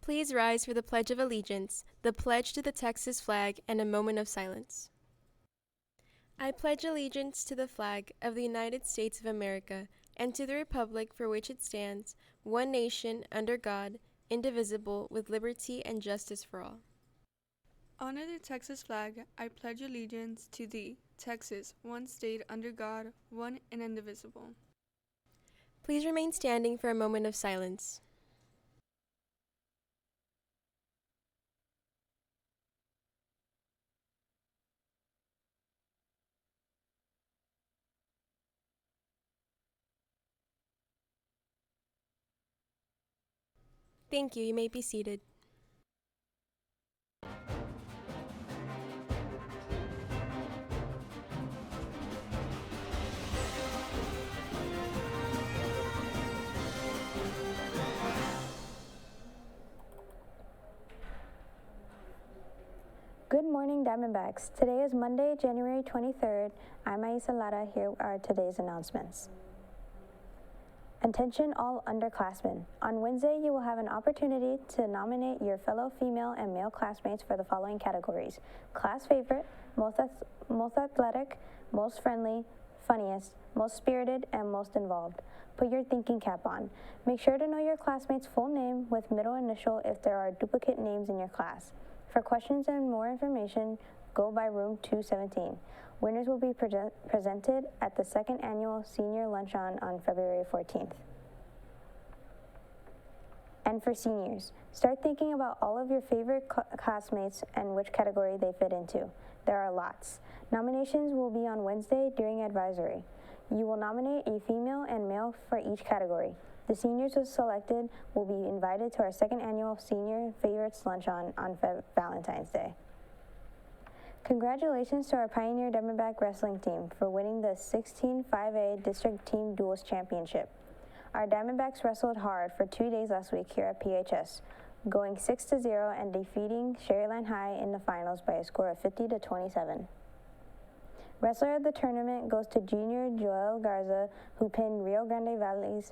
Please rise for the Pledge of Allegiance, the pledge to the Texas flag, and a moment of silence. I pledge allegiance to the flag of the United States of America and to the republic for which it stands, one nation, under God, indivisible, with liberty and justice for all. Honor the Texas flag. I pledge allegiance to thee, Texas, one state under God, one and indivisible. Please remain standing for a moment of silence. Thank you. You may be seated. Good morning, Diamondbacks. Today is Monday, January 23rd. I'm Aisa Lara. Here are today's announcements. Attention all underclassmen. On Wednesday, you will have an opportunity to nominate your fellow female and male classmates for the following categories: class favorite, most athletic, most friendly, funniest, most spirited, and most involved. Put your thinking cap on. Make sure to know your classmate's full name with middle initial if there are duplicate names in your class. For questions and more information, go by room 217. Winners will be presented at the second annual Senior Luncheon on February 14th. And for seniors, start thinking about all of your favorite classmates and which category they fit into. There are lots. Nominations will be on Wednesday during advisory. You will nominate a female and male for each category. The seniors who selected will be invited to our second annual Senior Favorites Luncheon on Valentine's Day. Congratulations to our Pioneer Diamondback wrestling team for winning the 16 5A District Team Duels Championship. Our Diamondbacks wrestled hard for 2 days last week here at PHS, going 6-0 and defeating Sherryland High in the finals by a score of 50-27. Wrestler of the tournament goes to Junior Joel Garza, who pinned Rio Grande Valley's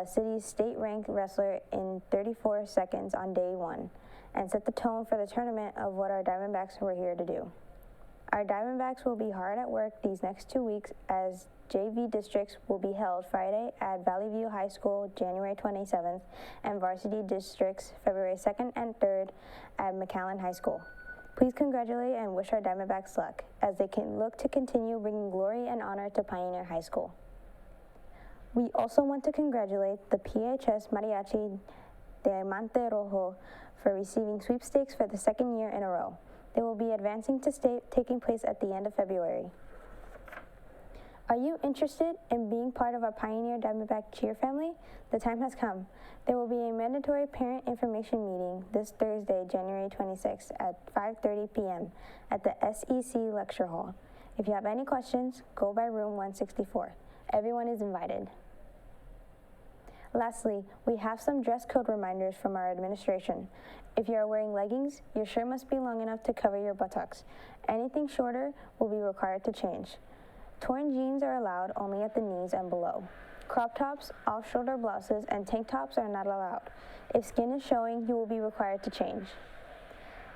City's state-ranked wrestler in 34 seconds on day one, and set the tone for the tournament of what our Diamondbacks were here to do. Our Diamondbacks will be hard at work these next 2 weeks as JV districts will be held Friday at Valley View High School, January 27th, and varsity districts February 2nd and 3rd at McAllen High School. Please congratulate and wish our Diamondbacks luck as they can look to continue bringing glory and honor to Pioneer High School. We also want to congratulate the PHS Mariachi Diamante Rojo for receiving sweepstakes for the second year in a row. They will be advancing to state, taking place at the end of February. Are you interested in being part of our Pioneer Diamondback cheer family? The time has come. There will be a mandatory parent information meeting this Thursday, January 26th at 5:30 p.m. at the SEC Lecture Hall. If you have any questions, go by room 164. Everyone is invited. Lastly, we have some dress code reminders from our administration. If you are wearing leggings, your shirt must be long enough to cover your buttocks. Anything shorter will be required to change. Torn jeans are allowed only at the knees and below. Crop tops, off-shoulder blouses, and tank tops are not allowed. If skin is showing, you will be required to change.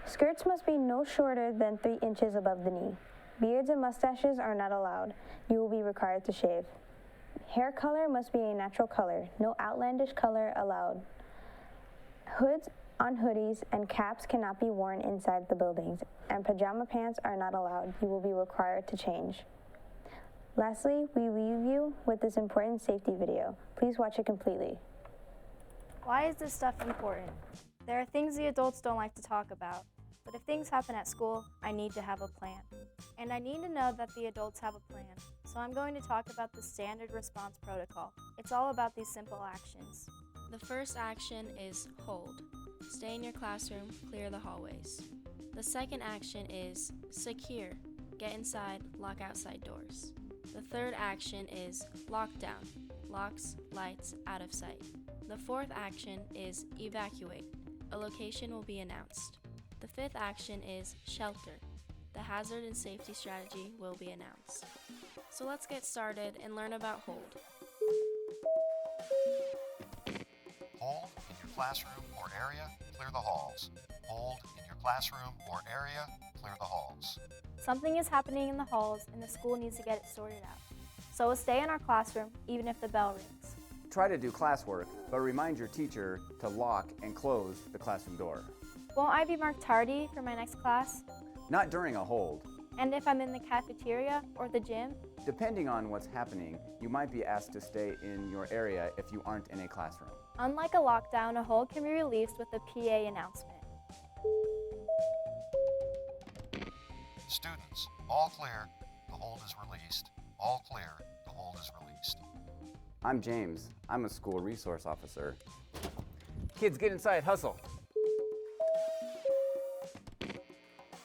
Skirts must be no shorter than 3 inches above the knee. Beards and mustaches are not allowed. You will be required to shave. Hair color must be a natural color. No outlandish color allowed. Hoods on hoodies and caps cannot be worn inside the buildings, and pajama pants are not allowed. You will be required to change. Lastly, we leave you with this important safety video. Please watch it completely. Why is this stuff important? There are things the adults don't like to talk about, but if things happen at school, I need to have a plan. And I need to know that the adults have a plan, so I'm going to talk about the standard response protocol. It's all about these simple actions. The first action is hold. Stay in your classroom, clear the hallways. The second action is secure. Get inside, lock outside doors. The third action is lockdown. Locks, lights, out of sight. The fourth action is evacuate. A location will be announced. The fifth action is shelter. The hazard and safety strategy will be announced. So let's get started and learn about hold. All in your classroom or area, clear the halls. Hold in your classroom or area, clear the halls. Something is happening in the halls and the school needs to get it sorted out. So we'll stay in our classroom even if the bell rings. Try to do classwork, but remind your teacher to lock and close the classroom door. Won't I be marked tardy for my next class? Not during a hold. And if I'm in the cafeteria or the gym? Depending on what's happening, you might be asked to stay in your area if you aren't in a classroom. Unlike a lockdown, a hold can be released with a PA announcement. Students, all clear, the hold is released. All clear, the hold is released. I'm James. I'm a school resource officer. Kids, get inside, hustle.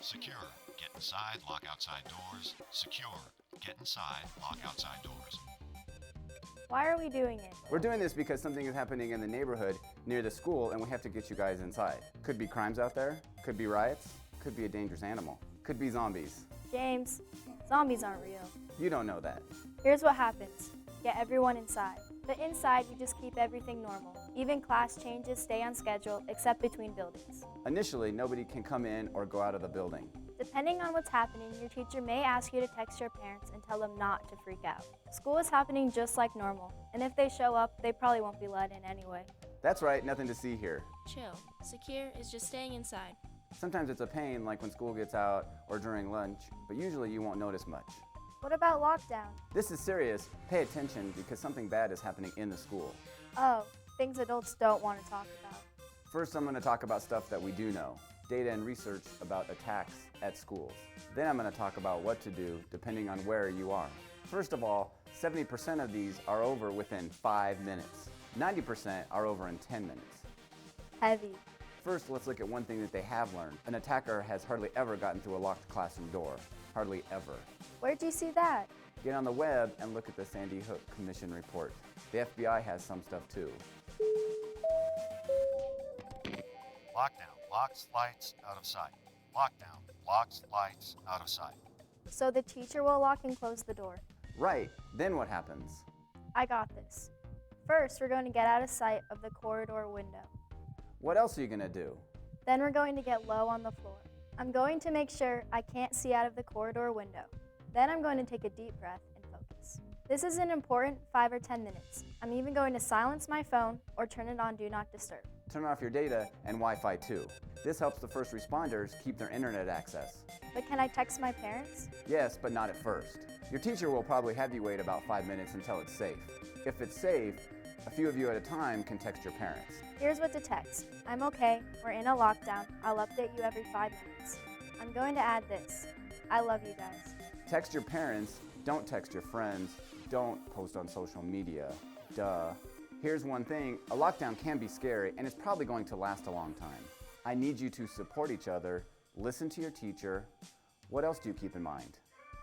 Secure, get inside, lock outside doors. Secure, get inside, lock outside doors. Why are we doing it? We're doing this because something is happening in the neighborhood near the school and we have to get you guys inside. Could be crimes out there, could be riots, could be a dangerous animal, could be zombies. James, zombies aren't real. You don't know that. Here's what happens. Get everyone inside. But inside, you just keep everything normal. Even class changes stay on schedule, except between buildings. Initially, nobody can come in or go out of the building. Depending on what's happening, your teacher may ask you to text your parents and tell them not to freak out. School is happening just like normal, and if they show up, they probably won't be let in anyway. That's right, nothing to see here. Chill. Secure is just staying inside. Sometimes it's a pain, like when school gets out or during lunch, but usually you won't notice much. What about lockdown? This is serious. Pay attention because something bad is happening in the school. Oh, things adults don't want to talk about. First, I'm going to talk about stuff that we do know, data and research about attacks at schools. Then I'm going to talk about what to do depending on where you are. First of all, 70% of these are over within 5 minutes. 90% are over in 10 minutes. Heavy. First, let's look at one thing that they have learned. An attacker has hardly ever gotten through a locked classroom door. Hardly ever. Where'd you see that? Get on the web and look at the Sandy Hook Commission report. The FBI has some stuff too. Lockdown, locks, lights, out of sight. Lockdown, locks, lights, out of sight. So the teacher will lock and close the door. Right, then what happens? I got this. First, we're going to get out of sight of the corridor window. What else are you gonna do? Then we're going to get low on the floor. I'm going to make sure I can't see out of the corridor window. Then I'm going to take a deep breath and focus. This is an important 5 or 10 minutes. I'm even going to silence my phone or turn it on Do Not Disturb. Turn off your data and Wi-Fi too. This helps the first responders keep their internet access. But can I text my parents? Yes, but not at first. Your teacher will probably have you wait about 5 minutes until it's safe. If it's safe, a few of you at a time can text your parents. Here's what to text. I'm okay. We're in a lockdown. I'll update you every 5 minutes. I'm going to add this. I love you guys. Text your parents, don't text your friends, don't post on social media. Duh. Here's one thing, a lockdown can be scary and it's probably going to last a long time. I need you to support each other, listen to your teacher. What else do you keep in mind?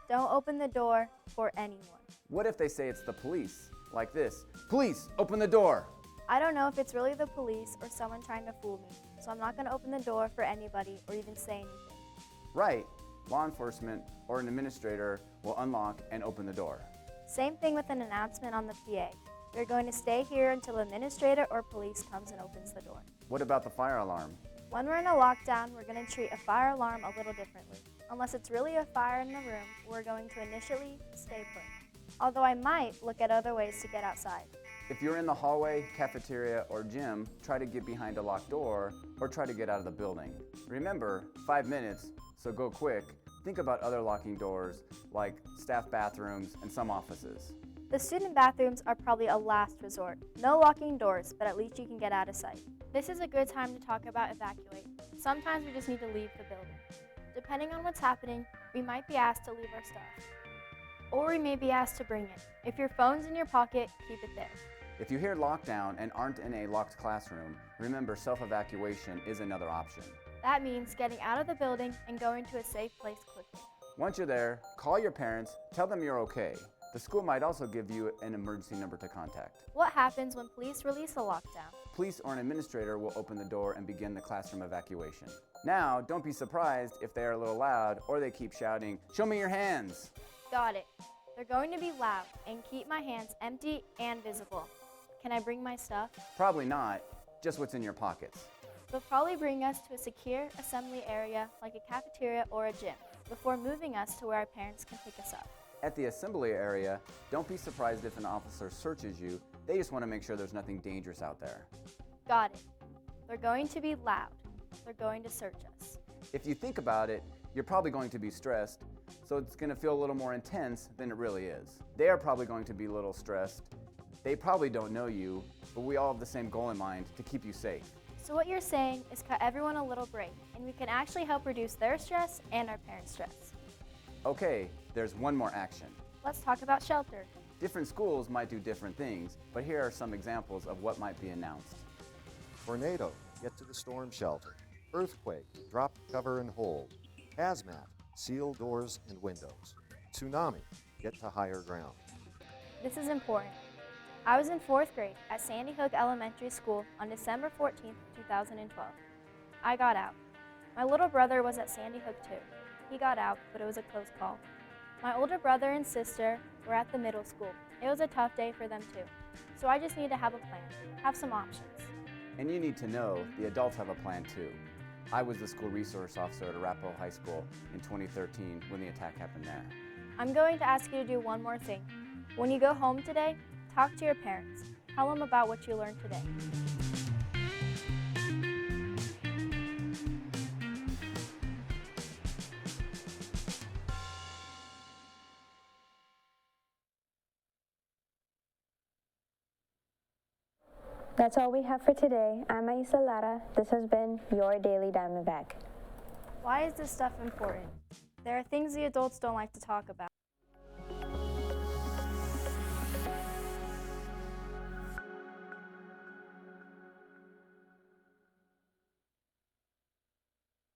Don't open the door for anyone. What if they say it's the police? Like this, police, open the door. I don't know if it's really the police or someone trying to fool me, so I'm not going to open the door for anybody or even say anything. Right, law enforcement or an administrator will unlock and open the door. Same thing with an announcement on the PA. You're going to stay here until an administrator or police comes and opens the door. What about the fire alarm? When we're in a lockdown, we're going to treat a fire alarm a little differently. Unless it's really a fire in the room, we're going to initially stay put. Although I might look at other ways to get outside. If you're in the hallway, cafeteria, or gym, try to get behind a locked door or try to get out of the building. Remember, 5 minutes, so go quick. Think about other locking doors like staff bathrooms and some offices. The student bathrooms are probably a last resort. No locking doors, but at least you can get out of sight. This is a good time to talk about evacuate. Sometimes we just need to leave the building. Depending on what's happening, we might be asked to leave our stuff. Or we may be asked to bring it. If your phone's in your pocket, keep it there. If you hear lockdown and aren't in a locked classroom, remember self-evacuation is another option. That means getting out of the building and going to a safe place quickly. Once you're there, call your parents, tell them you're okay. The school might also give you an emergency number to contact. What happens when police release a lockdown? Police or an administrator will open the door and begin the classroom evacuation. Now, don't be surprised if they are a little loud or they keep shouting, "Show me your hands!" Got it. They're going to be loud and keep my hands empty and visible. Can I bring my stuff? Probably not. just what's in your pockets. They'll probably bring us to a secure assembly area like a cafeteria or a gym before moving us to where our parents can pick us up. At the assembly area, don't be surprised if an officer searches you. They just want to make sure there's nothing dangerous out there. Got it. They're going to be loud. They're going to search us. If you think about it, you're probably going to be stressed, so it's going to feel a little more intense than it really is. They are probably going to be a little stressed. They probably don't know you, but we all have the same goal in mind, to keep you safe. So what you're saying is cut everyone a little break, and we can actually help reduce their stress and our parents' stress. Okay, there's one more action. Let's talk about shelter. Different schools might do different things, but here are some examples of what might be announced. Tornado, get to the storm shelter. Earthquake, drop, cover, and hold. HAZMAT, seal doors and windows. Tsunami, get to higher ground. This is important. I was in 4th grade at Sandy Hook Elementary School on December 14, 2012. I got out. My little brother was at Sandy Hook too. He got out, but it was a close call. My older brother and sister were at the middle school. It was a tough day for them too. So I just need to have a plan, have some options. And you need to know the adults have a plan too. I was the school resource officer at Arapahoe High School in 2013 when the attack happened there. I'm going to ask you to do one more thing. When you go home today, talk to your parents. Tell them about what you learned today. That's all we have for today. I'm Aisa Lara. This has been your Daily Diamondback. Why is this stuff important? There are things the adults don't like to talk about.